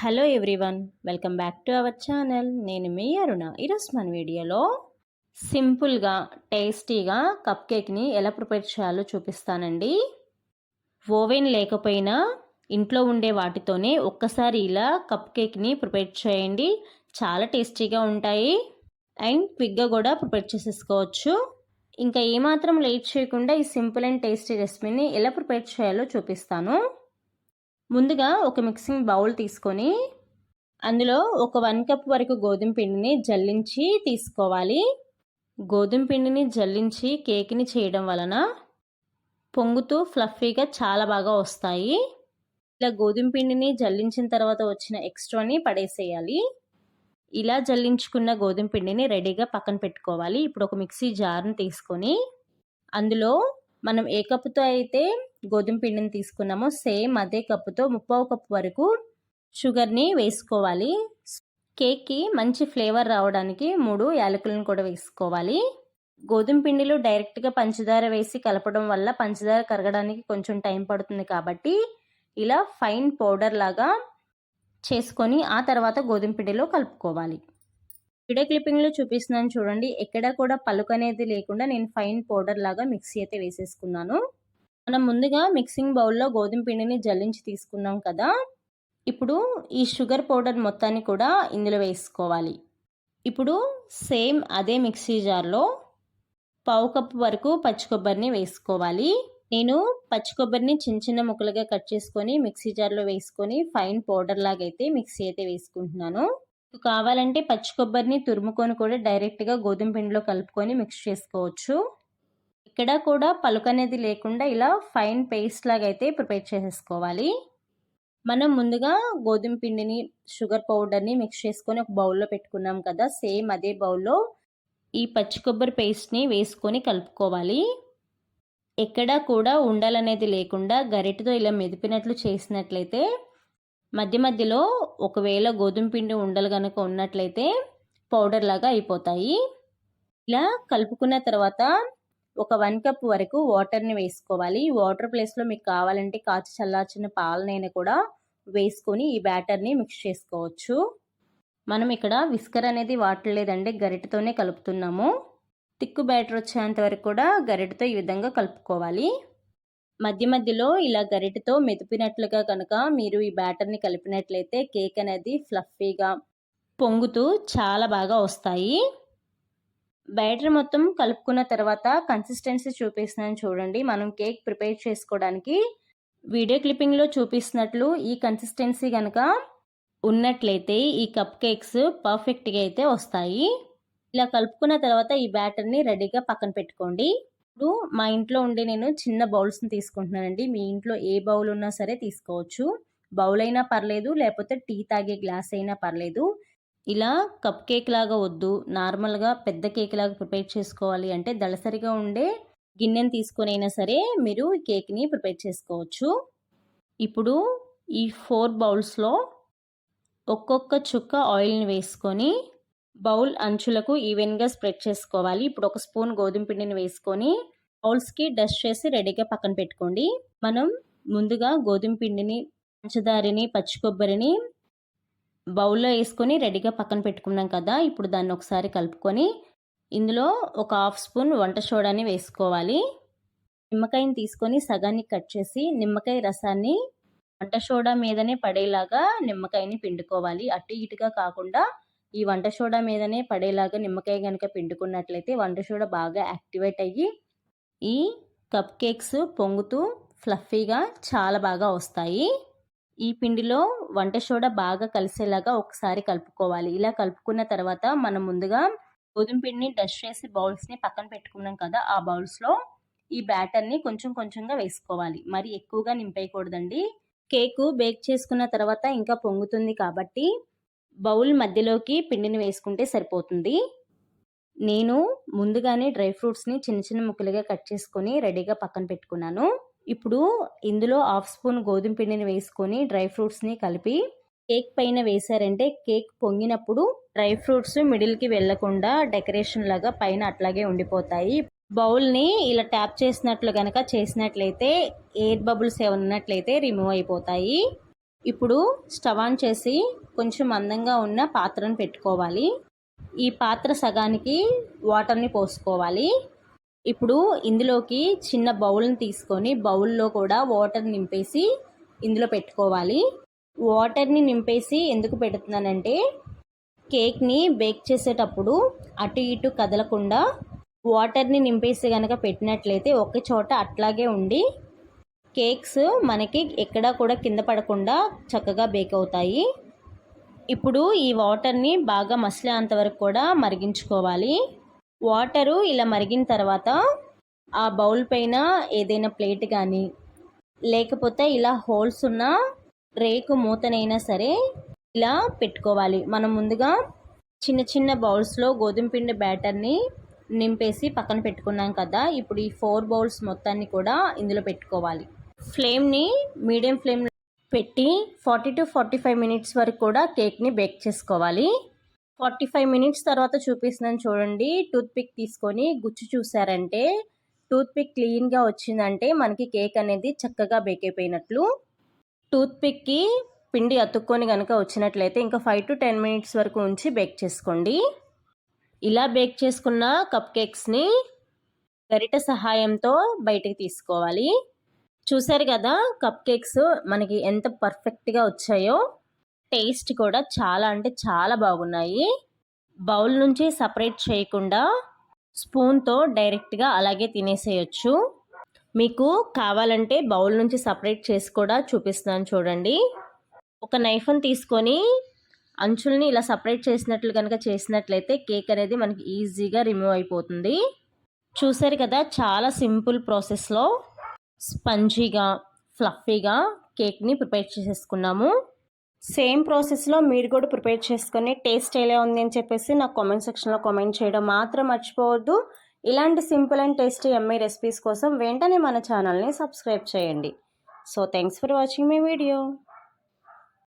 Hello everyone, welcome back to our channel. నేను మీ అరుణ. ఈరోజు మన వీడియోలో సింపుల్గా టేస్టీగా కప్ కేక్ని ఎలా ప్రిపేర్ చేయాలో చూపిస్తానండి. ఓవెన్ లేకపోయినా ఇంట్లో ఉండే వాటితోనే ఒక్కసారి ఇలా కప్ కేక్ని ప్రిపేర్ చేయండి. చాలా టేస్టీగా ఉంటాయి అండ్ క్విక్గా కూడా ప్రిపేర్ చేసేసుకోవచ్చు. ఇంకా ఏమాత్రం లేట్ చేయకుండా ఈ సింపుల్ అండ్ టేస్టీ రెసిపీని ఎలా ప్రిపేర్ చేయాలో చూపిస్తాను. ముందుగా ఒక మిక్సింగ్ బౌల్ తీసుకొని అందులో ఒక 1 కప్ వరకు గోధుమ పిండిని జల్లించి తీసుకోవాలి. గోధుమ పిండిని జల్లించి కేక్ని చేయడం వలన పొంగుతూ ఫ్లఫీగా చాలా బాగా వస్తాయి. ఇలా గోధుమ పిండిని జల్లించిన తర్వాత వచ్చిన ఎక్స్ట్రాని పడేసేయాలి. ఇలా జల్లించుకున్న గోధుమ పిండిని రెడీగా పక్కన పెట్టుకోవాలి. ఇప్పుడు ఒక మిక్సీ జార్ని తీసుకొని అందులో మనం ఏ కప్పుతో అయితే గోధుమ పిండిని తీసుకున్నామో సేమ్ అదే కప్పుతో 3/4 కప్పు వరకు షుగర్ని వేసుకోవాలి. కేక్కి మంచి ఫ్లేవర్ రావడానికి 3 యాలకులను కూడా వేసుకోవాలి. గోధుమ పిండిలో డైరెక్ట్గా పంచదార వేసి కలపడం వల్ల పంచదార కరగడానికి కొంచెం టైం పడుతుంది కాబట్టి ఇలా ఫైన్ పౌడర్ లాగా చేసుకొని ఆ తర్వాత గోధుమ పిండిలో కలుపుకోవాలి. వీడియో క్లిప్పింగ్లో చూపిస్తున్నాను చూడండి. ఎక్కడ కూడా పలుకు అనేది లేకుండా నేను ఫైన్ పౌడర్ లాగా మిక్సీ అయితే వేసేసుకున్నాను. మనం ముందుగా మిక్సింగ్ బౌల్లో గోధుమ పిండిని జల్లించి తీసుకున్నాం కదా, ఇప్పుడు ఈ షుగర్ పౌడర్ మొత్తాన్ని కూడా ఇందులో వేసుకోవాలి. ఇప్పుడు సేమ్ అదే మిక్సీ జార్లో 1/4 కప్పు వరకు పచ్చి కొబ్బరిని వేసుకోవాలి. నేను పచ్చి కొబ్బరిని చిన్న చిన్న ముక్కలుగా కట్ చేసుకొని మిక్సీ జార్లో వేసుకొని ఫైన్ పౌడర్ లాగా అయితే మిక్సీ అయితే వేసుకుంటున్నాను. కావాలంటే పచ్చి కొబ్బరిని తురుముకొని కూడా డైరెక్ట్గా గోధుమ పిండిలో కలుపుకొని మిక్స్ చేసుకోవచ్చు. ఇక్కడ కూడా పలుకు అనేది లేకుండా ఇలా ఫైన్ పేస్ట్ లాగా అయితే ప్రిపేర్ చేసేసుకోవాలి. మనం ముందుగా గోధుమ పిండిని షుగర్ పౌడర్ని మిక్స్ చేసుకొని ఒక బౌల్లో పెట్టుకున్నాం కదా, సేమ్ అదే బౌల్లో ఈ పచ్చి కొబ్బరి పేస్ట్ని వేసుకొని కలుపుకోవాలి. ఎక్కడా కూడా ఉండలనేది లేకుండా గరిటెతో ఇలా మెదిపినట్లు చేసినట్లయితే మధ్య మధ్యలో ఒకవేళ గోధుమ పిండి ఉండలు కనుక ఉన్నట్లయితే పౌడర్ లాగా అయిపోతాయి. ఇలా కలుపుకున్న తర్వాత ఒక 1 కప్ వరకు వాటర్ని వేసుకోవాలి. వాటర్ ప్లేస్లో మీకు కావాలంటే కాచి చల్లార్చిన పాలనైనా కూడా వేసుకొని ఈ బ్యాటర్ని మిక్స్ చేసుకోవచ్చు. మనం ఇక్కడ విస్కర్ అనేది వాడలేదండి, గరిటెతోనే కలుపుతున్నాము. తిక్కు బ్యాటర్ వచ్చేంత వరకు కూడా గరిటెతో ఈ విధంగా కలుపుకోవాలి. మధ్య మధ్యలో ఇలా గరిటెతో మెదిపినట్లుగా కనుక మీరు ఈ బ్యాటర్ని కలిపినట్లయితే కేక్ అనేది ఫ్లఫీగా పొంగుతూ చాలా బాగా వస్తాయి. బ్యాటర్ మొత్తం కలుపుకున్న తర్వాత కన్సిస్టెన్సీ చూపిస్తున్నాను చూడండి. మనం కేక్ ప్రిపేర్ చేసుకోవడానికి వీడియో క్లిప్పింగ్లో చూపిస్తున్నట్లు ఈ కన్సిస్టెన్సీ కనుక ఉన్నట్లయితే ఈ కప్ కేక్స్ పర్ఫెక్ట్గా అయితే వస్తాయి. ఇలా కలుపుకున్న తర్వాత ఈ బ్యాటర్ని రెడీగా పక్కన పెట్టుకోండి. ఇప్పుడు మా ఇంట్లో ఉండే నేను చిన్న బౌల్స్ని తీసుకుంటున్నానండి. మీ ఇంట్లో ఏ బౌల్ ఉన్నా సరే తీసుకోవచ్చు. బౌల్ అయినా పర్లేదు, లేకపోతే టీ తాగే గ్లాస్ అయినా పర్లేదు. ఇలా కప్ కేక్ లాగా వద్దు, నార్మల్గా పెద్ద కేక్ లాగా ప్రిపేర్ చేసుకోవాలి అంటే దళసరిగా ఉండే గిన్నెని తీసుకొని అయినా సరే మీరు ఈ కేక్ని ప్రిపేర్ చేసుకోవచ్చు. ఇప్పుడు ఈ 4 బౌల్స్లో ఒక్కొక్క చుక్క ఆయిల్ని వేసుకొని బౌల్ అంచులకు ఈవెన్గా స్ప్రెడ్ చేసుకోవాలి. ఇప్పుడు 1 స్పూన్ గోధుమ పిండిని వేసుకొని బౌల్స్కి డస్ట్ చేసి రెడీగా పక్కన పెట్టుకోండి. మనం ముందుగా గోధుమ పిండిని, పంచదారని, పచ్చి కొబ్బరిని బౌల్లో వేసుకొని రెడీగా పక్కన పెట్టుకున్నాం కదా, ఇప్పుడు దాన్ని ఒకసారి కలుపుకొని ఇందులో ఒక 1/2 స్పూన్ వంట సోడాని వేసుకోవాలి. నిమ్మకాయని తీసుకొని సగాన్ని కట్ చేసి నిమ్మకాయ రసాన్ని వంట సోడా మీదనే పడేలాగా నిమ్మకాయని పిండుకోవాలి. అటు ఇటుగా కాకుండా ఈ వంట సోడా మీదనే పడేలాగా నిమ్మకాయ కనుక పిండుకున్నట్లయితే వంట సోడా బాగా యాక్టివేట్ అయ్యి ఈ కప్ కేక్స్ పొంగుతూ ఫ్లఫీగా చాలా బాగా వస్తాయి. ఈ పిండిలో వంట సోడా బాగా కలిసేలాగా ఒకసారి కలుపుకోవాలి. ఇలా కలుపుకున్న తర్వాత మనం ముందుగా గోధుమ పిండిని డస్ట్ చేసి బౌల్స్ని పక్కన పెట్టుకున్నాం కదా, ఆ బౌల్స్లో ఈ బ్యాటర్ని కొంచెం కొంచెంగా వేసుకోవాలి. మరి ఎక్కువగా నింపేయకూడదండి. కేకు బేక్ చేసుకున్న తర్వాత ఇంకా పొంగుతుంది కాబట్టి బౌల్ మధ్యలోకి పిండిని వేసుకుంటే సరిపోతుంది. నేను ముందుగానే డ్రై ఫ్రూట్స్ని చిన్న చిన్న ముక్కలుగా కట్ చేసుకొని రెడీగా పక్కన పెట్టుకున్నాను. ఇప్పుడు ఇందులో 1/2 స్పూన్ గోధుమ పిండిని వేసుకొని డ్రై ఫ్రూట్స్ని కలిపి కేక్ పైన వేశారంటే కేక్ పొంగినప్పుడు డ్రై ఫ్రూట్స్ మిడిల్కి వెళ్లకుండా డెకరేషన్ లాగా పైన అట్లాగే ఉండిపోతాయి. బౌల్ని ఇలా ట్యాప్ చేసినట్లు కనుక చేసినట్లయితే ఎయిర్ బబుల్స్ ఉన్నట్లయితే రిమూవ్ అయిపోతాయి. ఇప్పుడు స్టవ్ ఆన్ చేసి కొంచెం మందంగా ఉన్న పాత్రను పెట్టుకోవాలి. ఈ పాత్ర సగానికి వాటర్ని పోసుకోవాలి. ఇప్పుడు ఇందులోకి చిన్న బౌల్ని తీసుకొని బౌల్లో కూడా వాటర్ నింపేసి ఇందులో పెట్టుకోవాలి. వాటర్ని నింపేసి ఎందుకు పెడుతున్నానంటే కేక్ని బేక్ చేసేటప్పుడు అటు ఇటు కదలకుండా వాటర్ని నింపేసి కనుక పెట్టినట్లయితే ఒక చోట అట్లాగే ఉండి కేక్స్ మనకి ఎక్కడా కూడా కింద పడకుండా చక్కగా బేక్ అవుతాయి. ఇప్పుడు ఈ వాటర్ని బాగా మసిలేంత వరకు కూడా మరిగించుకోవాలి. వాటరు ఇలా మరిగిన తర్వాత ఆ బౌల్ పైన ఏదైనా ప్లేట్ కానీ లేకపోతే ఇలా హోల్స్ ఉన్న రేకు మూతనైనా సరే ఇలా పెట్టుకోవాలి. మనం ముందుగా చిన్న చిన్న బౌల్స్లో గోధుమ పిండి బ్యాటర్ని నింపేసి పక్కన పెట్టుకున్నాం కదా. ఇప్పుడు ఈ 4 బౌల్స్ మొత్తాన్ని కూడా ఇందులో పెట్టుకోవాలి. ఫ్లేమ్ని మీడియం ఫ్లేమ్ పెట్టి 40 to 45 మినిట్స్ వరకు కూడా కేక్ని బేక్ చేసుకోవాలి. 45 మినిట్స్ తర్వాత చూపిస్తున్నాను చూడండి. టూత్పిక్ తీసుకొని గుచ్చి చూసారంటే టూత్పిక్ క్లీన్గా వచ్చిందంటే మనకి కేక్ అనేది చక్కగా బేక్ అయిపోయినట్లు. టూత్పిక్కి పిండి అతుక్కొని కనుక వచ్చినట్లయితే ఇంకా 5 to 10 మినిట్స్ వరకు ఉంచి బేక్ చేసుకోండి. ఇలా బేక్ చేసుకున్న కప్ కేక్స్ని గరిటె సహాయంతో బయటికి తీసుకోవాలి. చూసారు కదా కప్ కేక్స్ మనకి ఎంత పర్ఫెక్ట్గా వచ్చాయో. టేస్ట్ కూడా చాలా అంటే చాలా బాగున్నాయి. బౌల్ నుంచి సపరేట్ చేయకుండా స్పూన్తో డైరెక్ట్గా అలాగే తినేసేయచ్చు. మీకు కావాలంటే బౌల్ నుంచి సపరేట్ చేసి కూడా చూపిస్తున్నాను చూడండి. ఒక నైఫ్ని తీసుకొని అంచుల్ని ఇలా సపరేట్ చేసినట్లు కనుక చేసినట్లయితే కేక్ అనేది మనకి ఈజీగా రిమూవ్ అయిపోతుంది. చూసారు కదా చాలా సింపుల్ ప్రాసెస్లో స్పంజీగా ఫ్లఫీగా కేక్ని ప్రిపేర్ చేసేసుకున్నాము. సేమ్ ప్రాసెస్లో మీరు కూడా ప్రిపేర్ చేసుకొని టేస్ట్ ఎలా ఉంది అని చెప్పేసి నాకు కామెంట్ సెక్షన్లో కామెంట్ చేయడం మాత్రం మర్చిపోవద్దు. ఇలాంటి simple and tasty yummy recipes కోసం వెంటనే మన ఛానల్ని సబ్స్క్రైబ్ చేయండి. So thanks for watching my video.